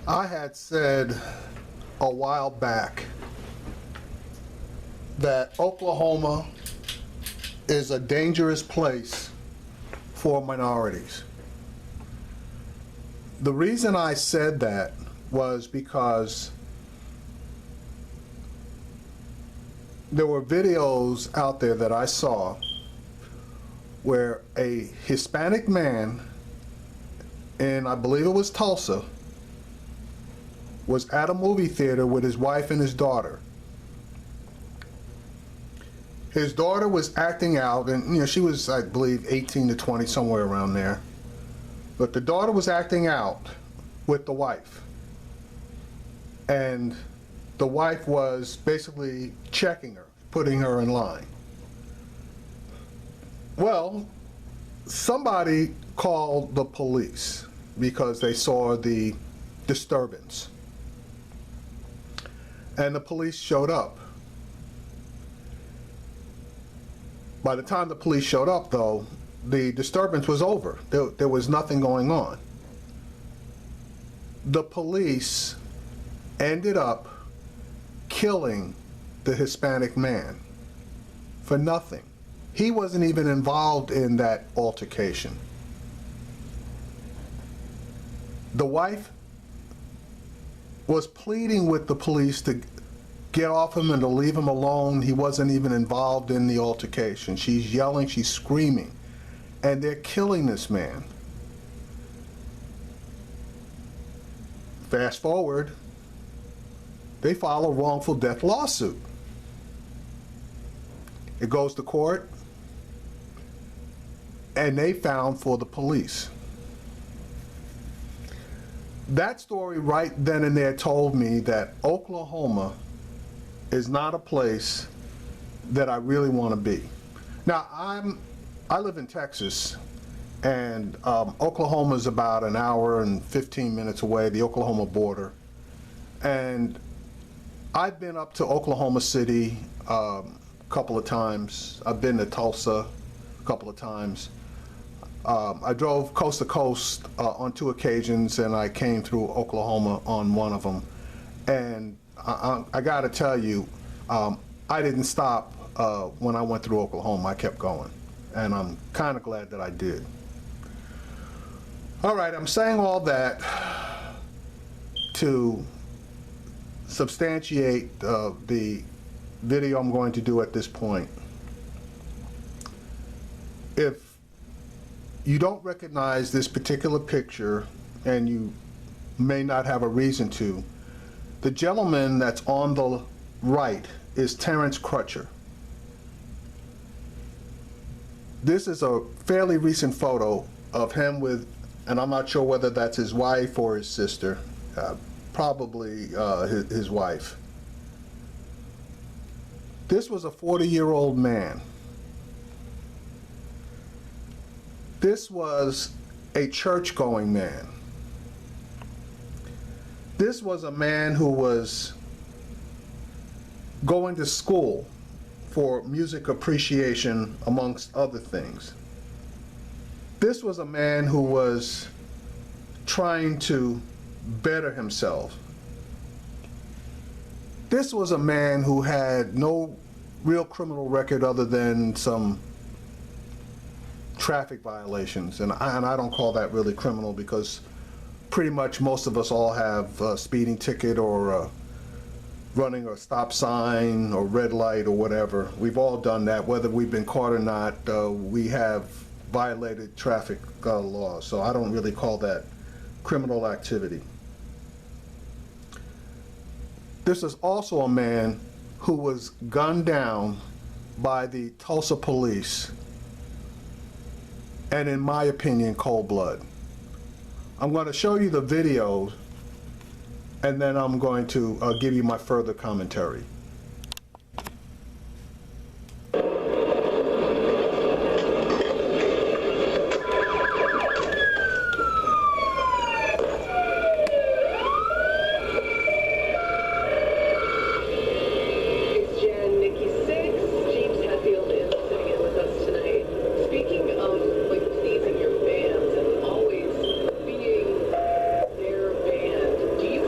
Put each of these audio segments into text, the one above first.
I had said a while back that Oklahoma is a dangerous place for minorities. The reason I said that was because there were videos out there that I saw where a Hispanic man in, I believe it was Tulsa, was at a movie theater with his wife and his daughter. His daughter was acting out, and she was, I believe, 18 to 20, somewhere around there. But the daughter was acting out with the wife. And the wife was basically checking her, putting her in line. Well, somebody called the police because they saw the disturbance. And the police showed up. By the time the police showed up, though, the disturbance was over. There was nothing going on. The police ended up killing the Hispanic man for nothing. He wasn't even involved in that altercation. The wife was pleading with the police to get off him and to leave him alone. He wasn't even involved in the altercation. She's yelling, she's screaming, and they're killing this man. Fast forward, they file a wrongful death lawsuit. It goes to court, and they found for the police. That story right then and there told me that Oklahoma is not a place that I really want to be. Now, I live in Texas, and Oklahoma is about an hour and 15 minutes away, the Oklahoma border. And I've been up to Oklahoma City a couple of times. I've been to Tulsa a couple of times. I drove coast to coast on 2 occasions, and I came through Oklahoma on one of them. And I got to tell you, I didn't stop when I went through Oklahoma. I kept going, and I'm kind of glad that I did. All right, I'm saying all that to substantiate the video I'm going to do at this point. If you don't recognize this particular picture, and you may not have a reason to, the gentleman that's on the right is Terence Crutcher. This is a fairly recent photo of him with, and I'm not sure whether that's his wife or his sister, probably his wife. This was a 40-year-old man. This was a church-going man. This was a man who was going to school for music appreciation, amongst other things. This was a man who was trying to better himself. This was a man who had no real criminal record other than some traffic violations, and I don't call that really criminal, because pretty much most of us all have a speeding ticket or running a stop sign or red light or whatever. We've all done that, whether we've been caught or not. We have violated traffic laws, so I don't really call that criminal activity. This is also a man who was gunned down by the Tulsa police, and in my opinion, cold blood. I'm going to show you the video, and then I'm going to give you my further commentary. Do you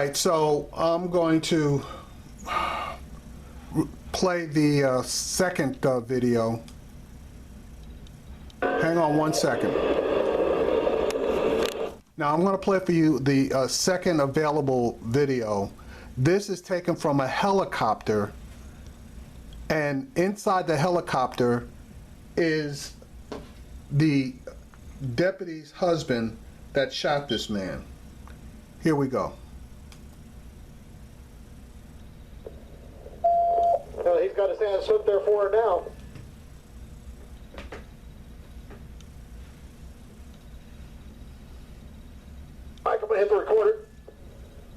right, so I'm going to play the second video. Hang on one second. Now I'm going to play for you the second available video. This is taken from a helicopter, and inside the helicopter is the deputy's husband that shot this man. Here we go. Well, he's got his hands slipped there for her now. Mike, I'm going to hit the recorder.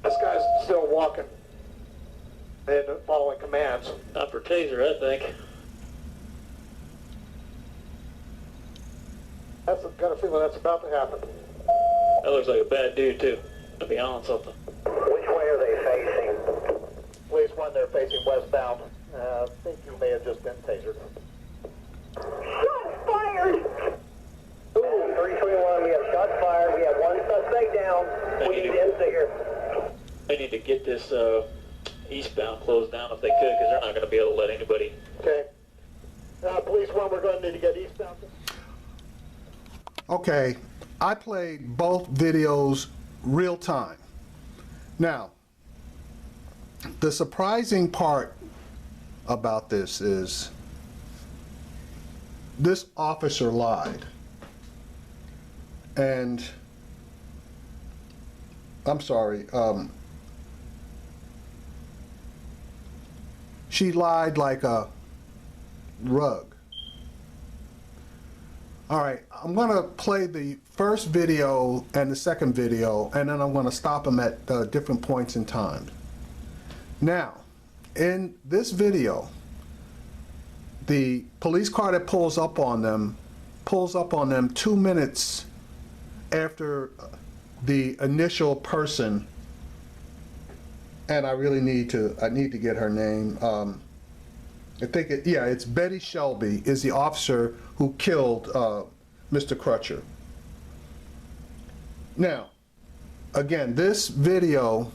This guy's still walking and following commands. Not for taser, I think. That's the kind of feeling that's about to happen. That looks like a bad dude, too. To be on something. Which way are they facing? Police one, they're facing westbound. I think you may have just been tasered. Shots fired! Ooh, 321, we have shots fired. We have one suspect down. We need to end here. They need to get this eastbound closed down if they could, because they're not going to be able to let anybody. Okay. Police one, we're going to need to get eastbound. Okay, I played both videos real time. Now, the surprising part about this is this officer lied. And I'm sorry, she lied like a rug. All right, I'm going to play the first video and the second video, and then I'm going to stop them at different points in time. Now, in this video, the police car that pulls up on them 2 minutes after the initial person, and I really need to get her name. I think it's Betty Shelby is the officer who killed Mr. Crutcher. Now, again, this video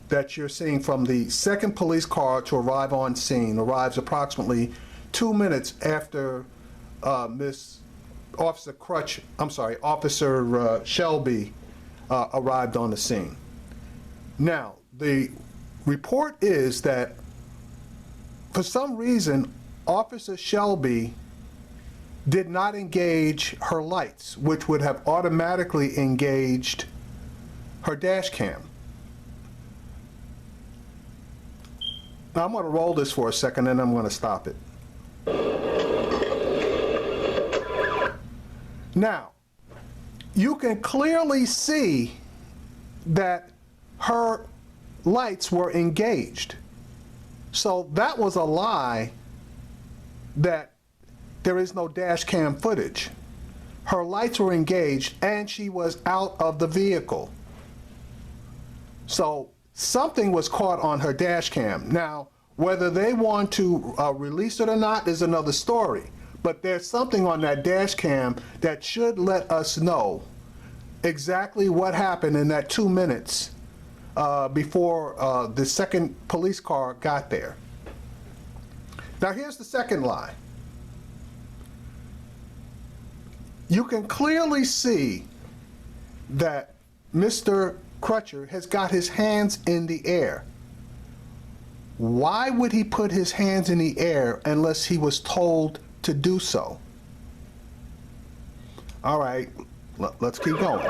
that you're seeing from the second police car to arrive on scene arrives approximately 2 minutes after Officer Shelby arrived on the scene. Now, the report is that for some reason, Officer Shelby did not engage her lights, which would have automatically engaged her dash cam. Now I'm going to roll this for a second and I'm going to stop it. Now, you can clearly see that her lights were engaged. So that was a lie that there is no dash cam footage. Her lights were engaged and she was out of the vehicle. So something was caught on her dash cam. Now, whether they want to release it or not is another story. But there's something on that dash cam that should let us know exactly what happened in that 2 minutes before the second police car got there. Now here's the second lie. You can clearly see that Mr. Crutcher has got his hands in the air. Why would he put his hands in the air unless he was told to do so? All right, let's keep going.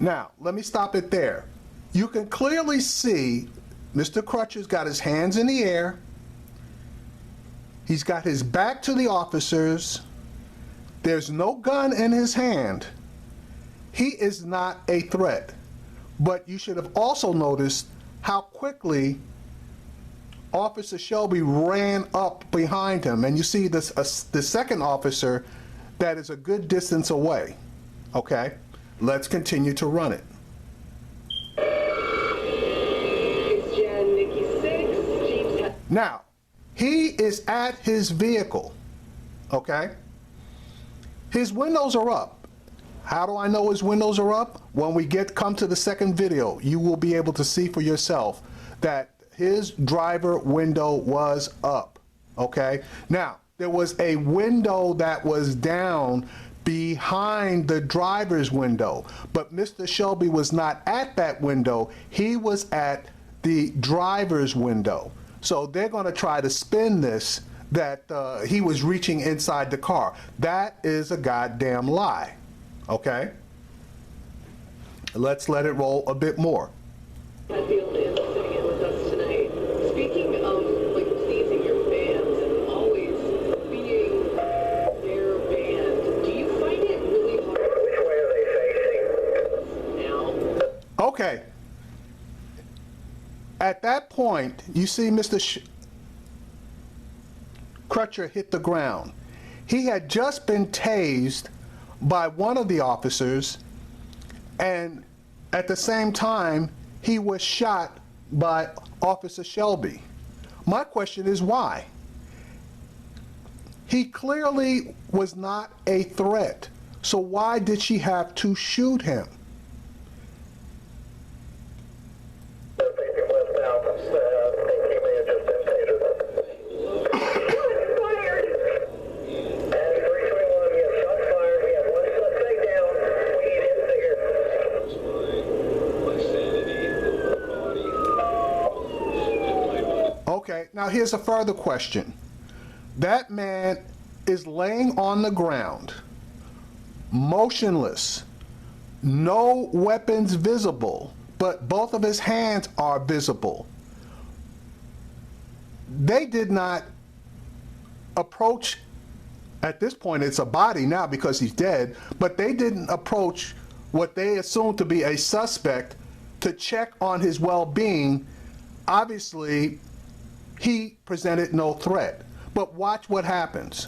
Now, let me stop it there. You can clearly see Mr. Crutcher's got his hands in the air. He's got his back to the officers. There's no gun in his hand. He is not a threat. But you should have also noticed how quickly Officer Shelby ran up behind him. And you see this, the second officer that is a good distance away. Okay, let's continue to run it. Now, he is at his vehicle, okay? His windows are up. How do I know his windows are up? When we come to the second video, you will be able to see for yourself that his driver window was up, okay? Now, there was a window that was down behind the driver's window, but Mr. Shelby was not at that window. He was at the driver's window. So they're going to try to spin this that he was reaching inside the car. That is a goddamn lie, okay? Let's let it roll a bit more. Hatfield is sitting in with us tonight. Speaking of like pleasing your fans and always being their band, do you find it really hard? Which way are they facing? Now, Okay. At that point, you see Mr. Crutcher hit the ground. He had just been tased by one of the officers, and at the same time, he was shot by Officer Shelby. My question is why? He clearly was not a threat, so why did she have to shoot him? They're facing westbound. I think he may have just been tasered. Fired! And 321, we have shots fired. We have one suspect down. We need him figured. My sanity, my body. Okay, now here's a further question. That man is laying on the ground, motionless, no weapons visible, but both of his hands are visible. They did not approach, at this point it's a body now because he's dead, but they didn't approach what they assumed to be a suspect to check on his well-being. Obviously, he presented no threat. But watch what happens.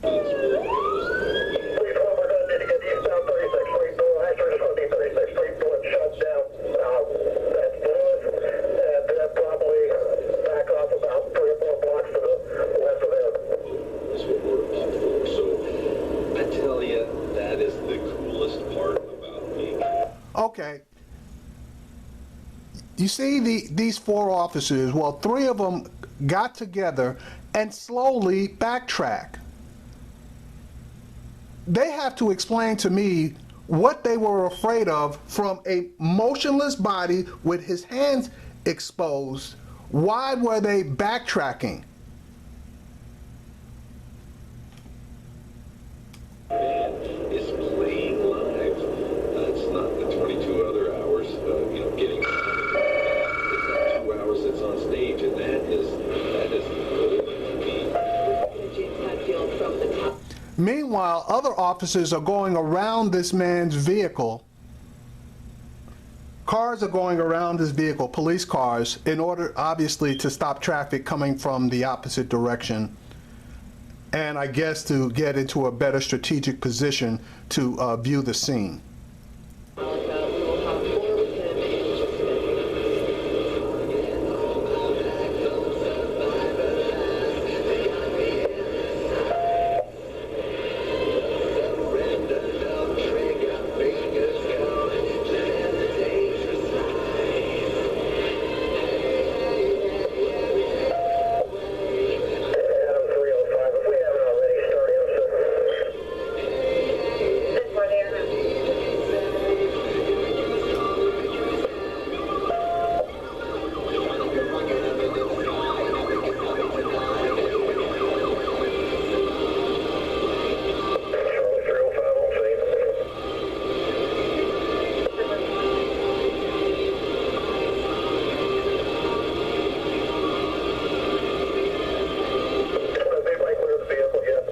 312, we're going to need to get eastbound 36 Street, Hatcher, 36 Street, pulling shots down. That's Blues, and probably back off about 3 or 4 blocks to the west of there. That's what we're up for. So I tell you, that is the coolest part about being. Okay. You see these 4 officers, well, 3 of them got together and slowly backtrack. They have to explain to me what they were afraid of from a motionless body with his hands exposed. Why were they backtracking? Band is playing live. It's not the 22 other hours, getting. It's that 2 hours that's on stage, and that is golden to me. James Hatfield from the top. Meanwhile, other officers are going around this man's vehicle. Cars are going around his vehicle, police cars, in order, obviously, to stop traffic coming from the opposite direction. And I guess to get into a better strategic position to view the scene. We will have more with him in just a minute. Adam 305, if we haven't already, start him, sir. Good morning, Charlie 305 on scene. They've like cleared the vehicle yet.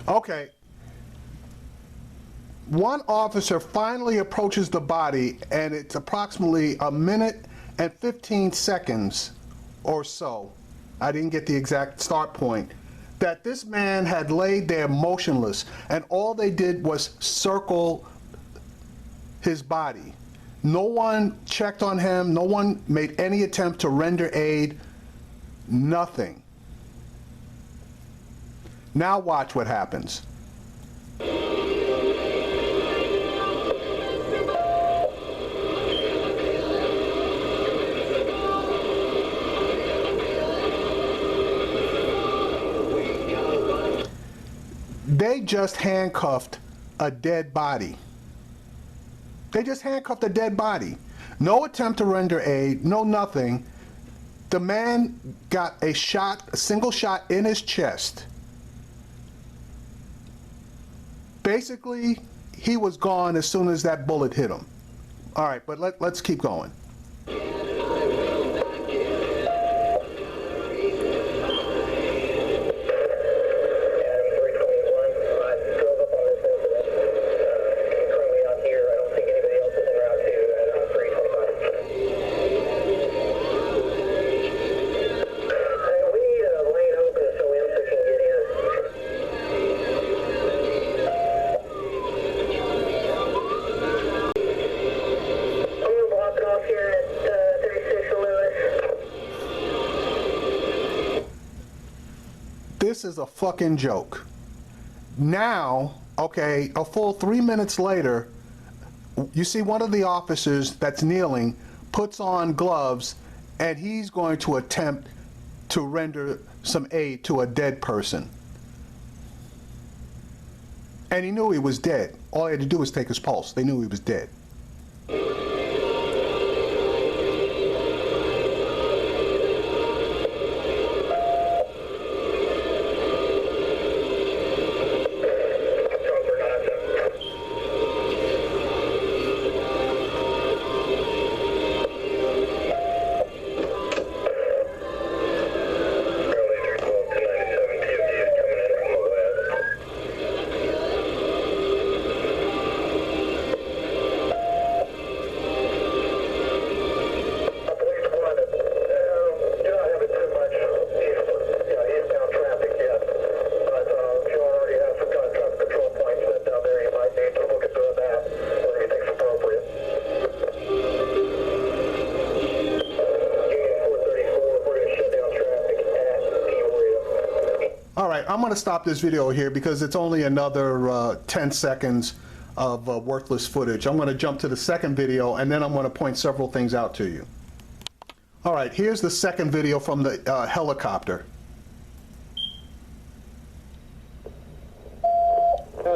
Okay. One officer finally approaches the body, and it's approximately 1 minute and 15 seconds or so. I didn't get the exact start point. That this man had laid there motionless, and all they did was circle his body. No one checked on him. No one made any attempt to render aid. Nothing. Now watch what happens. They just handcuffed a dead body. They just handcuffed a dead body. No attempt to render aid, no nothing. The man got a shot, a single shot in his chest. Basically, he was gone as soon as that bullet hit him. All right, but let's keep going. This is a fucking joke. Now, okay, a full 3 minutes later, you see one of the officers that's kneeling puts on gloves and he's going to attempt to render some aid to a dead person. And he knew he was dead. All he had to do was take his pulse. They knew he was dead. I'm going to stop this video here because it's only another 10 seconds of worthless footage. I'm going to jump to the second video and then I'm going to point several things out to you. All right, here's the second video from the helicopter.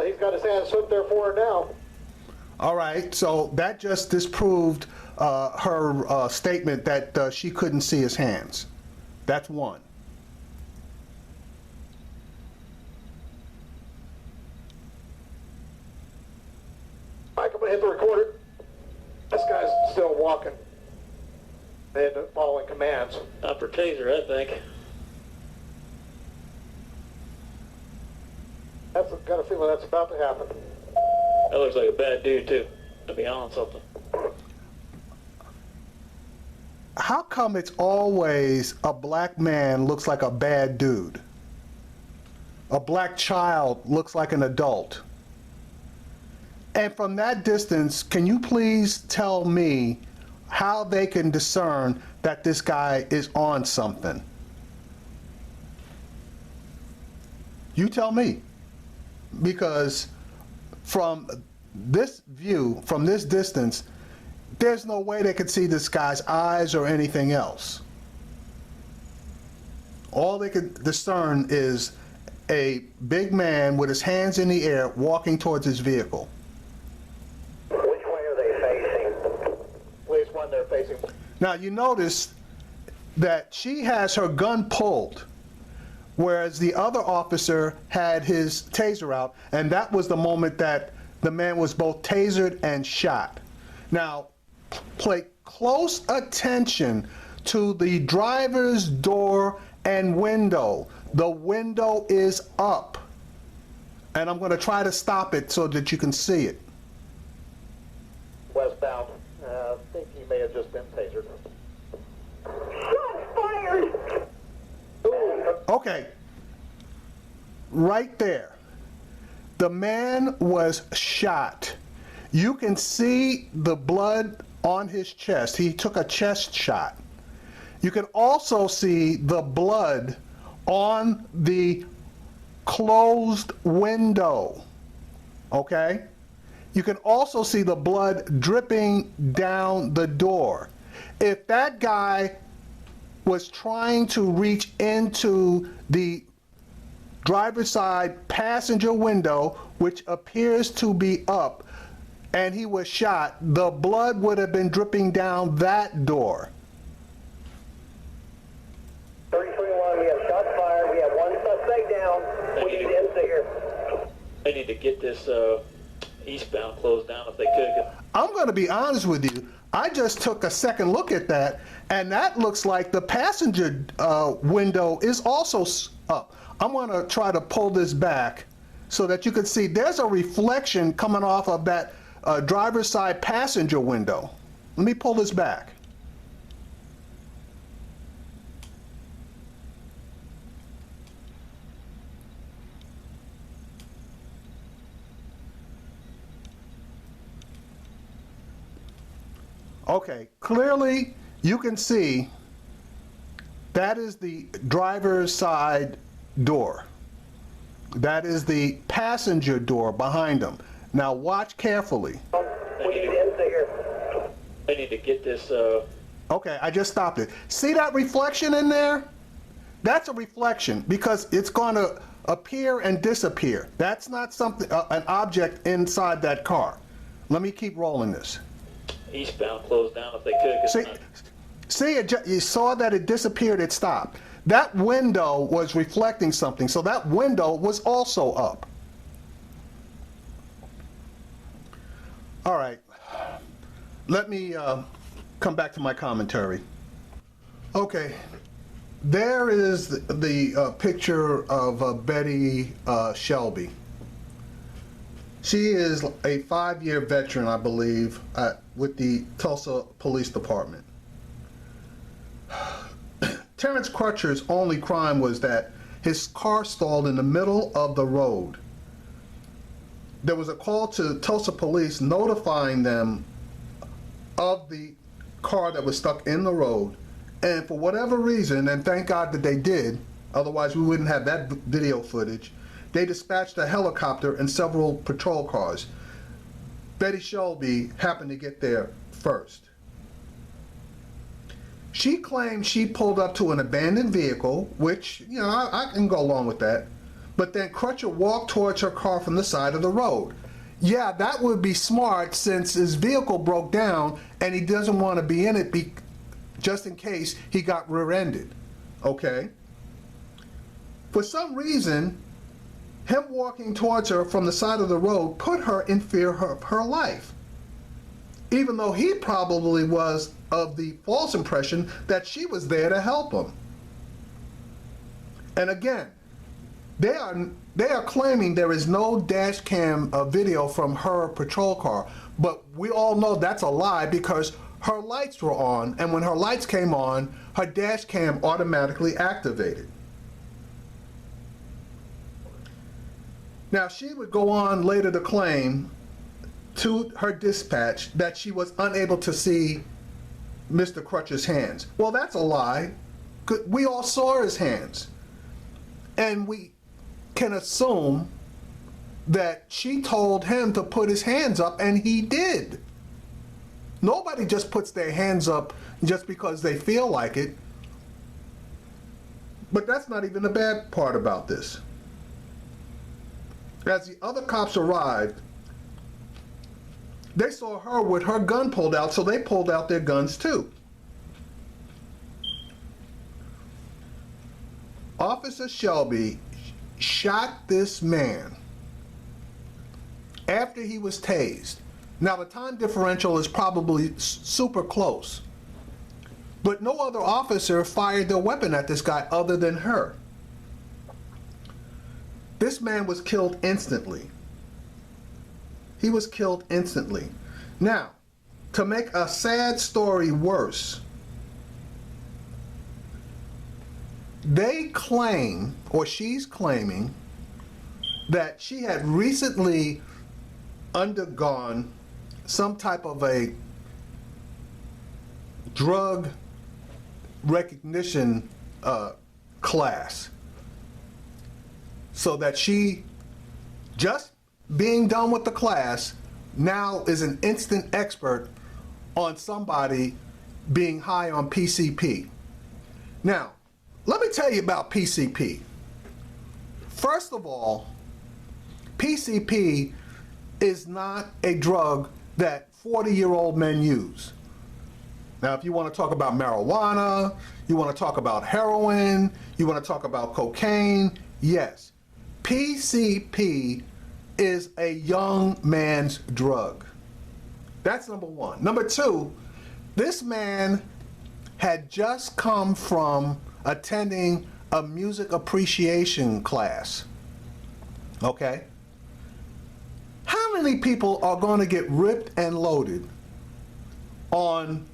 He's got his hands hooked there for her now. All right, so that just disproved her statement that she couldn't see his hands. That's one. Mike, I'm going to hit the recorder. This guy's still walking and following commands. Not for taser, I think. I've got a feeling that's about to happen. That looks like a bad dude, too, to be on something. How come it's always a black man looks like a bad dude? A black child looks like an adult. And from that distance, can you please tell me how they can discern that this guy is on something? You tell me. Because from this view, from this distance, there's no way they could see this guy's eyes or anything else. All they could discern is a big man with his hands in the air walking towards his vehicle. Which way are they facing? Which one they're facing? Now you notice that she has her gun pulled, whereas the other officer had his taser out, and that was the moment that the man was both tasered and shot. Now, pay close attention to the driver's door and window. The window is up, and I'm going to try to stop it so that you can see it. Westbound. I think he may have just been tasered. Shots fired! Okay, right there. The man was shot. You can see the blood on his chest. He took a chest shot. You can also see the blood on the closed window, okay? You can also see the blood dripping down the door. If that guy was trying to reach into the driver's side passenger window, which appears to be up, and he was shot, the blood would have been dripping down that door. 331, we have shots fired. We have one suspect down. We need to exit here. They need to get this eastbound closed down if they could. I'm going to be honest with you. I just took a second look at that, and that looks like the passenger window is also up. I'm going to try to pull this back so that you can see there's a reflection coming off of that driver's side passenger window. Let me pull this back. Okay, clearly you can see that is the driver's side door. That is the passenger door behind them. Now watch carefully. We need to exit here. They need to get this. Okay, I just stopped it. See that reflection in there? That's a reflection because it's going to appear and disappear. That's not something, an object inside that car. Let me keep rolling this. Eastbound closed down if they could. See, you saw that it disappeared, it stopped. That window was reflecting something, so that window was also up. All right, let me come back to my commentary. Okay, there is the picture of Betty Shelby. She is a 5-year veteran, I believe, with the Tulsa Police Department. Terence Crutcher's only crime was that his car stalled in the middle of the road. There was a call to Tulsa police notifying them of the car that was stuck in the road, and for whatever reason, and thank God that they did, otherwise we wouldn't have that video footage, they dispatched a helicopter and several patrol cars. Betty Shelby happened to get there first. She claimed she pulled up to an abandoned vehicle, which, you know, I can go along with that. But then Crutcher walked towards her car from the side of the road. Yeah, that would be smart since his vehicle broke down and he doesn't want to be in it just in case he got rear-ended. Okay? For some reason, him walking towards her from the side of the road put her in fear of her life, even though he probably was of the false impression that she was there to help him. And again, they are claiming there is no dash cam video from her patrol car, but we all know that's a lie because her lights were on, and when her lights came on, her dash cam automatically activated. Now, she would go on later to claim to her dispatch that she was unable to see Mr. Crutcher's hands. Well, that's a lie. We all saw his hands. And we can assume that she told him to put his hands up, and he did. Nobody just puts their hands up just because they feel like it. But that's not even the bad part about this. As the other cops arrived, they saw her with her gun pulled out, so they pulled out their guns too. Officer Shelby shot this man after he was tased. Now, the time differential is probably super close, but no other officer fired their weapon at this guy other than her. This man was killed instantly. He was killed instantly. Now, to make a sad story worse, they claim, or she's claiming, that she had recently undergone some type of a drug recognition class, so that she, just being done with the class, now is an instant expert on somebody being high on PCP. Now, let me tell you about PCP. First of all, PCP is not a drug that 40-year-old men use. Now, if you want to talk about marijuana, you want to talk about heroin, you want to talk about cocaine, yes. PCP is a young man's drug. That's number one. Number two, this man had just come from attending a music appreciation class. Okay? How many people are going to get ripped and loaded on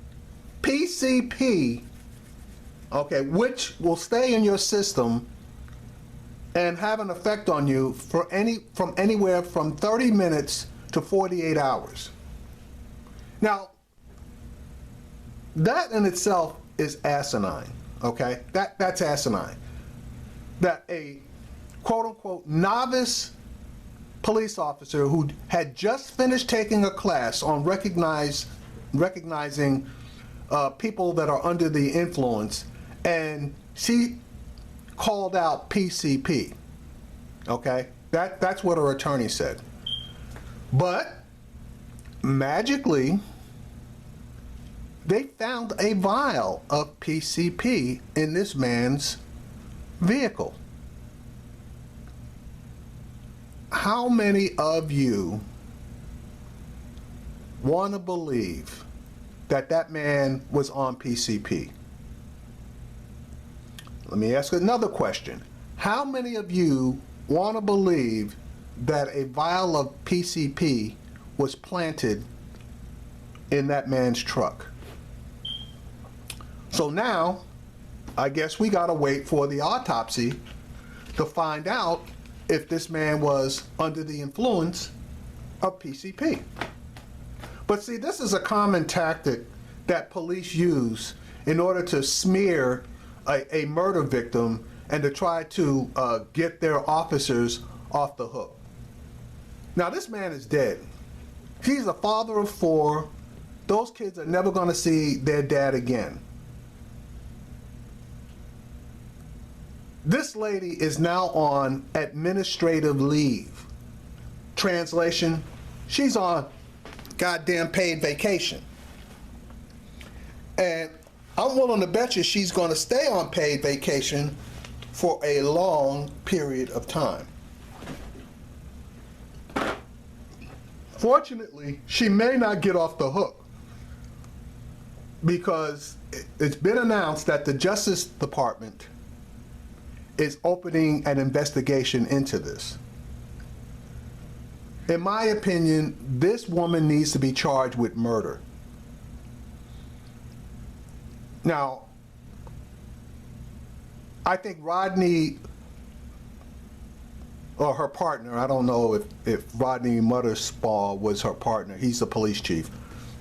PCP, okay, which will stay in your system and have an effect on you for from anywhere from 30 minutes to 48 hours? Now, that in itself is asinine, okay? That's asinine. That a quote-unquote novice police officer who had just finished taking a class on recognizing people that are under the influence, and she called out PCP, okay? That's what her attorney said. But magically, they found a vial of PCP in this man's vehicle. How many of you want to believe that that man was on PCP? Let me ask another question. How many of you want to believe that a vial of PCP was planted in that man's truck? So now, I guess we gotta wait for the autopsy to find out if this man was under the influence of PCP. But see, this is a common tactic that police use in order to smear a murder victim and to try to get their officers off the hook. Now, this man is dead. He's a father of 4. Those kids are never gonna see their dad again. This lady is now on administrative leave. Translation, she's on goddamn paid vacation. And I'm willing to bet you she's going to stay on paid vacation for a long period of time. Fortunately, she may not get off the hook, because it's been announced that the Justice Department is opening an investigation into this. In my opinion, this woman needs to be charged with murder. Now, I think Rodney, or her partner, I don't know if Rodney Mothersbaugh was her partner, he's the police chief,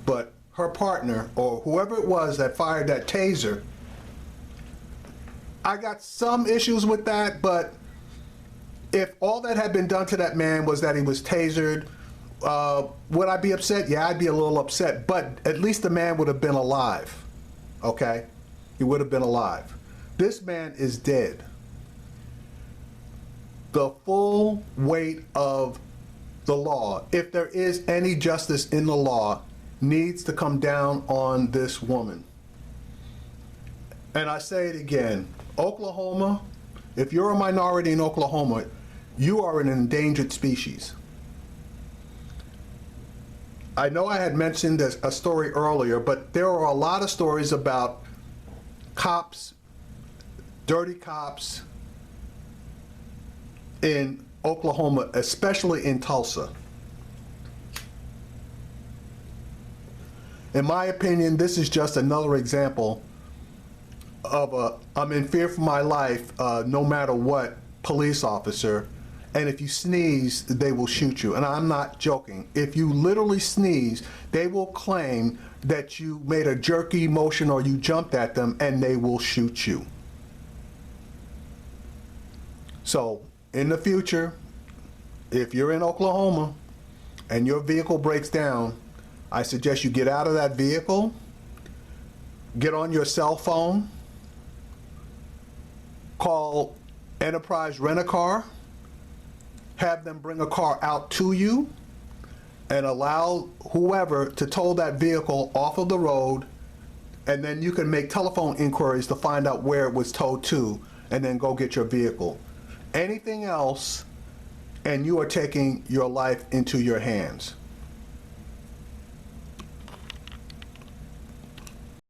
but her partner, or whoever it was that fired that taser, I got some issues with that, but if all that had been done to that man was that he was tasered, would I be upset? Yeah, I'd be a little upset, but at least the man would have been alive, okay? He would have been alive. This man is dead. The full weight of the law, if there is any justice in the law, needs to come down on this woman. And I say it again, Oklahoma, if you're a minority in Oklahoma, you are an endangered species. I know I had mentioned a story earlier, but there are a lot of stories about cops, dirty cops in Oklahoma, especially in Tulsa. In my opinion, this is just another example of I'm in fear for my life, no matter what, police officer, and if you sneeze, they will shoot you. And I'm not joking. If you literally sneeze, they will claim that you made a jerky motion or you jumped at them, and they will shoot you. So in the future, if you're in Oklahoma and your vehicle breaks down, I suggest you get out of that vehicle, get on your cell phone, call Enterprise Rent-A-Car, have them bring a car out to you, and allow whoever to tow that vehicle off of the road, and then you can make telephone inquiries to find out where it was towed to, and then go get your vehicle. Anything else, and you are taking your life into your hands.